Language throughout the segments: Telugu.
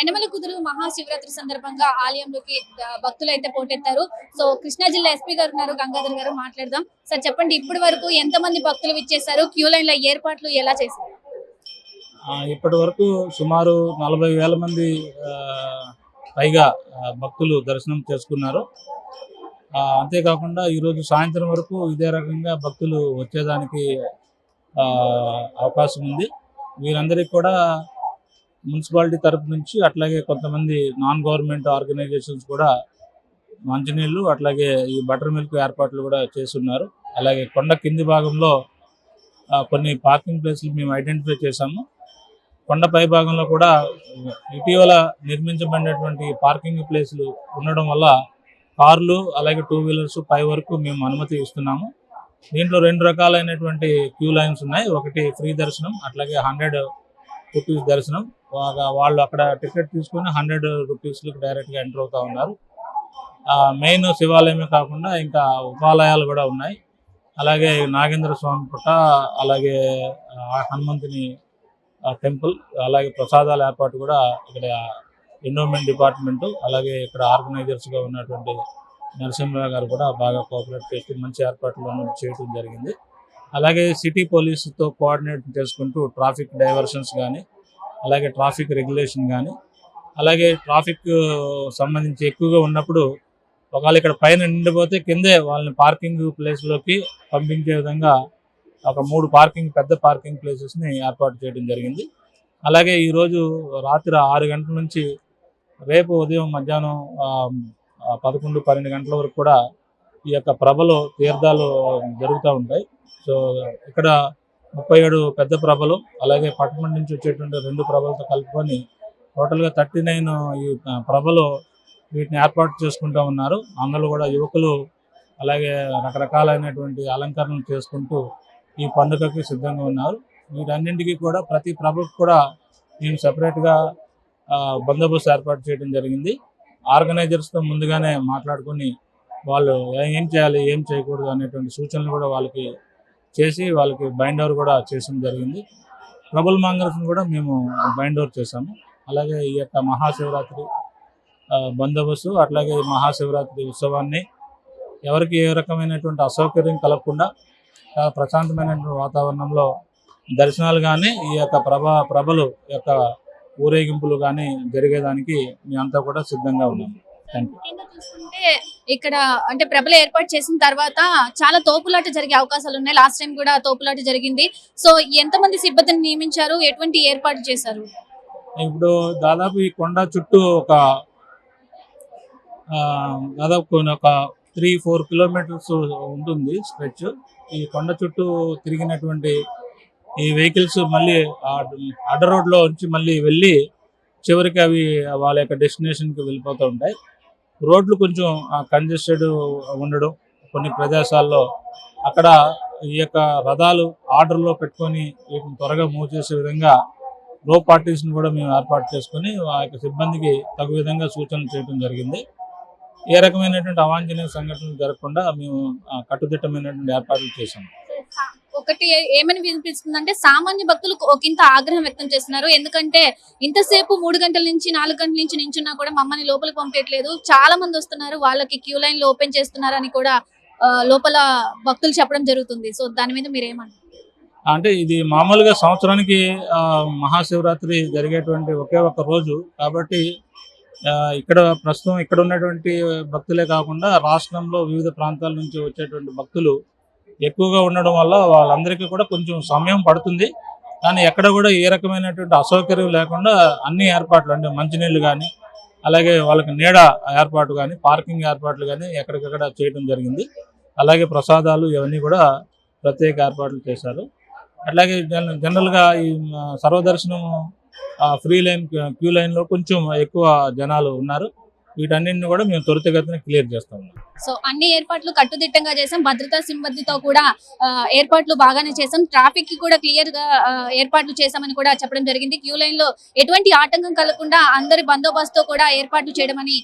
యనమల కుదురు మహాశివరాత్రి సందర్భంగా ఆలయంలోకి భక్తులు అయితే పోటెత్తారు. సో కృష్ణా జిల్లా ఎస్పీ గారు ఉన్నారు, గంగాధర్ గారు, మాట్లాడదాం. సార్ చెప్పండి, ఇప్పటి వరకు ఎంత మంది భక్తులు విచ్చేశారు? క్యూ లైన్ లో ఏర్పాట్లు ఎలా చేశారు? ఇప్పటి వరకు సుమారు 40,000 మంది పైగా భక్తులు దర్శనం చేసుకున్నారు. అంతేకాకుండా ఈరోజు సాయంత్రం వరకు ఇదే రకంగా భక్తులు వచ్చేదానికి అవకాశం ఉంది. వీరందరికీ కూడా మున్సిపాలిటీ తరపు నుంచి, అట్లాగే కొంతమంది నాన్ గవర్నమెంట్ ఆర్గనైజేషన్స్ కూడా మంచినీళ్ళు, అట్లాగే ఈ బటర్ మిల్క్ ఏర్పాట్లు కూడా చేస్తున్నారు. అలాగే కొండ కింది భాగంలో కొన్ని పార్కింగ్ ప్లేస్లు మేము ఐడెంటిఫై చేశాము. కొండ పై భాగంలో కూడా ఇటీవల నిర్మించబడినటువంటి పార్కింగ్ ప్లేసులు ఉండడం వల్ల కార్లు అలాగే 2 వీలర్స్ పై వరకు మేము అనుమతి ఇస్తున్నాము. దీంట్లో 2 రకాలైనటువంటి క్యూ లైన్స్ ఉన్నాయి. ఒకటి ఫ్రీ దర్శనం, అట్లాగే 100 రూపీస్ దర్శనం. వాళ్ళు అక్కడ టికెట్ తీసుకుని 100 రూపీస్లకు డైరెక్ట్గా ఎంటర్ అవుతూ ఉన్నారు. మెయిన్ శివాలయమే కాకుండా ఇంకా ఉపాలయాలు కూడా ఉన్నాయి. అలాగే నాగేంద్ర స్వామి పుట్ట, అలాగే హనుమంతుని టెంపుల్, అలాగే ప్రసాదాల ఏర్పాటు కూడా ఇక్కడ ఎండోమెంట్ డిపార్ట్మెంటు, అలాగే ఇక్కడ ఆర్గనైజర్స్గా ఉన్నటువంటి నరసింహరావు గారు కూడా బాగా కోఆపరేట్ చేస్తూ మంచి ఏర్పాట్లను చేయడం జరిగింది. అలాగే సిటీ పోలీసుతో కోఆర్డినేట్ చేసుకుంటూ ట్రాఫిక్ డైవర్షన్స్ కానీ, అలాగే ట్రాఫిక్ రెగ్యులేషన్ కానీ, అలాగే ట్రాఫిక్ సంబంధించి ఎక్కువగా ఉన్నప్పుడు ఒకవేళ ఇక్కడ పైన నిండిపోతే కిందే వాళ్ళని పార్కింగ్ ప్లేస్లోకి పంపించే విధంగా ఒక 3 పెద్ద పార్కింగ్ ప్లేసెస్ని ఏర్పాటు చేయడం జరిగింది. అలాగే ఈరోజు రాత్రి 6 గంటల నుంచి రేపు ఉదయం మధ్యాహ్నం 11-12 గంటల వరకు కూడా ఈ యొక్క ప్రభలు తీర్థాలు జరుగుతూ ఉంటాయి. సో ఇక్కడ 37 పెద్ద ప్రభలు, అలాగే పట్టణం నుంచి వచ్చేటువంటి 2 ప్రభలతో కలుపుకొని టోటల్గా 39 ఈ ప్రభలు వీటిని ఏర్పాటు చేసుకుంటూ ఉన్నారు. అందులో కూడా యువకులు అలాగే రకరకాలైనటువంటి అలంకరణలు చేసుకుంటూ ఈ పండుగకి సిద్ధంగా ఉన్నారు. వీటన్నింటికి కూడా ప్రతి ప్రభుకు కూడా మేము సపరేట్గా బందోబస్తు ఏర్పాటు చేయడం జరిగింది. ఆర్గనైజర్స్తో ముందుగానే మాట్లాడుకొని వాళ్ళు ఏం చేయాలి, ఏం చేయకూడదు అనేటువంటి సూచనలు కూడా వాళ్ళకి చేసి వాళ్ళకి బైండ్ ఓవర్ కూడా చేయడం జరిగింది. ట్రబుల్ మాంగర్స్ని కూడా మేము బైండ్ ఓవర్ చేశాము. అలాగే ఈ యొక్క మహాశివరాత్రి బందోబస్తు, అట్లాగే మహాశివరాత్రి ఉత్సవాన్ని ఎవరికి ఏ రకమైనటువంటి అసౌకర్యం కలగకుండా ప్రశాంతమైనటువంటి వాతావరణంలో దర్శనాలు కానీ, ఈ యొక్క ప్రభలు యొక్క ఊరేగింపులు కానీ జరిగేదానికి మేమంతా కూడా సిద్ధంగా ఉన్నాము. చూసుకుంటే ఇక్కడ అంటే ప్రభలు ఏర్పాటు చేసిన తర్వాత చాలా తోపులాట జరిగే అవకాశాలు ఉన్నాయి. లాస్ట్ టైం కూడా తోపులాట జరిగింది. సో ఎంతమంది సిబ్బందిని నియమించారు, ఎటువంటి ఏర్పాటు చేశారు? ఇప్పుడు దాదాపు ఈ కొండ చుట్టూ దాదాపు ఒక 3-4 కిలోమీటర్స్ ఉంటుంది స్ట్రెచ్. ఈ కొండ చుట్టూ తిరిగినటువంటి ఈ వెహికల్స్ మళ్ళీ అడ్డ రోడ్లో వచ్చి మళ్ళీ వెళ్ళి చివరికి అవి వాళ్ళ యొక్క డెస్టినేషన్కి వెళ్ళిపోతూ ఉంటాయి. రోడ్లు కొంచెం కంజెస్టెడ్ ఉండడం కొన్ని ప్రదేశాల్లో, అక్కడ ఈ యొక్క రథాలు ఆర్డర్లో పెట్టుకొని వీటిని త్వరగా మూవ్ చేసే విధంగా రో పార్టీస్ని కూడా మేము ఏర్పాటు చేసుకొని ఆ యొక్క సిబ్బందికి తగు విధంగా సూచనలు చేయడం జరిగింది. ఏ రకమైనటువంటి అవాంఛనీయ సంఘటనలు జరగకుండా మేము కట్టుదిట్టమైనటువంటి ఏర్పాట్లు చేశాము. ఒకటి ఏమని వినిపిస్తుందంటే సామాన్య భక్తులు ఒకంత ఆగ్రహం వ్యక్తం చేస్తున్నారు. ఎందుకంటే ఇంతసేపు 3 గంటల నుంచి 4 గంటల నుంచి నించున్నా కూడా మమ్మల్ని లోపలికి పంపించట్లేదు, చాలా మంది వస్తున్నారు, వాళ్ళకి క్యూ లైన్ లో ఓపెన్ చేస్తున్నారు అని కూడా లోపల భక్తులు చెప్పడం జరుగుతుంది. సో దాని మీద మీరు ఏమంటారు? అంటే ఇది మామూలుగా సంవత్సరానికి మహాశివరాత్రి జరిగేటువంటి ఒకే ఒక రోజు కాబట్టి ఇక్కడ ప్రస్తుతం ఇక్కడ ఉన్నటువంటి భక్తులే కాకుండా రాష్ట్రంలో వివిధ ప్రాంతాల నుంచి వచ్చేటువంటి భక్తులు ఎక్కువగా ఉండడం వల్ల వాళ్ళందరికీ కూడా కొంచెం సమయం పడుతుంది. కానీ ఎక్కడ కూడా ఏ రకమైనటువంటి అసౌకర్యం లేకుండా అన్ని ఏర్పాట్లు, అంటే మంచినీళ్ళు కానీ, అలాగే వాళ్ళకి నీడ ఏర్పాటు కానీ, పార్కింగ్ ఏర్పాట్లు కానీ ఎక్కడికక్కడ చేయడం జరిగింది. అలాగే ప్రసాదాలు ఇవన్నీ కూడా ప్రత్యేక ఏర్పాట్లు చేశారు. అట్లాగే జనరల్గా ఈ సర్వదర్శనం ఫ్రీ లైన్ క్యూ లైన్లో కొంచెం ఎక్కువ జనాలు ఉన్నారు. వీటన్నింటిని కూడా మేము త్వరితగతిన క్లియర్ చేస్తాము. సో అన్ని ఏర్పాట్లు కట్టుదిట్టంగా చేసాం, భద్రతా సిబ్బందితో కూడా ఏర్పాట్లు బాగానే చేసాం, ట్రాఫిక్ కి కూడా క్లియర్ గా ఏర్పాట్లు చేశామని కూడా చెప్పడం జరిగింది. క్యూ లైన్ లో ఎటువంటి ఆటంకం కలగకుండా అందరి బందోబస్తు కూడా ఏర్పాట్లు చేయడమని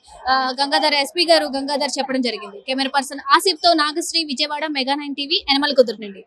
గంగాధర్ ఎస్పీ గారు గంగాధర్ చెప్పడం జరిగింది. కెమెరా పర్సన్ ఆసిఫ్ తో నాగశ్రీ, విజయవాడ, మెగా 9 టీవీ, యనమల కుదురు నుండి.